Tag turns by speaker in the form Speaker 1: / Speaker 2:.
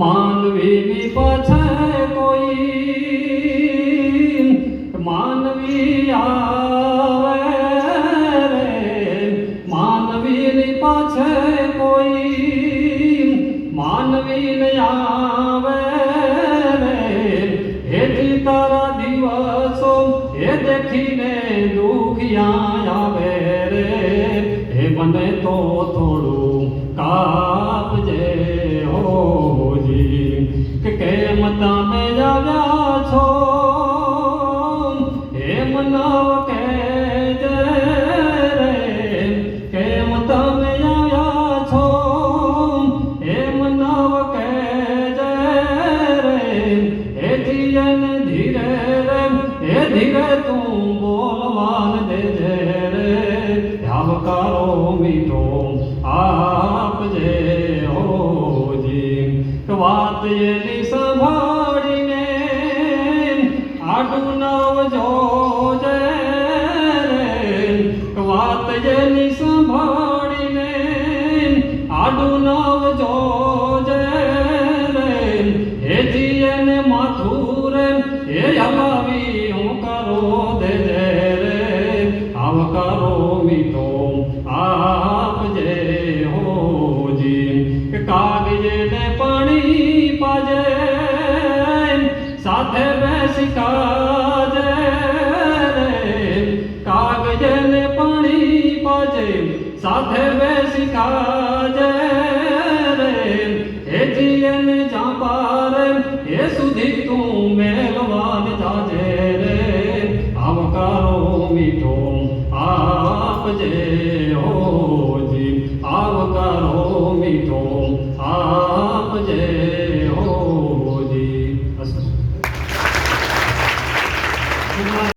Speaker 1: માનવીની પાછે કોઈ માનવી આવે રે, માનવીની પાછે કોઈ માનવીને આવે રે, એથી તારા દિવસો એ દેખીને દુખિયા આવે રે, એ મને તો થોડું કાપજે હોજી, કે કેમ તમે આવ્યા છો એમ નવ કહેજે રે, કેમ તમે આવ્યા છો એમ નવ કહેજે રે, એથી એને ધીરે રે એ ધીરે તું બોલવાન દેજે રે, આવકારો મીઠો આપજે હોજી, વાત એની સંભાળીને આડું નવ જોજે રે, વાત એની સંભાળીને આડું નવ જોજે રે, એથી એને માથું રે એ હલાવી હું કરો દેજે રે, આવકારો મીઠો આપજે હોજી, કાગજે ને પાણી પાજે સાથે બેસી કાજે રે, કાગજે ને પાણી પાજે સાથે બેસી કાજે રે, એથી એને જાંબા રે એ સુધી તું મેલવાન જાજે રે, આવકારો મીઠો આપજે હોજી, આવકારો મીઠો આપજે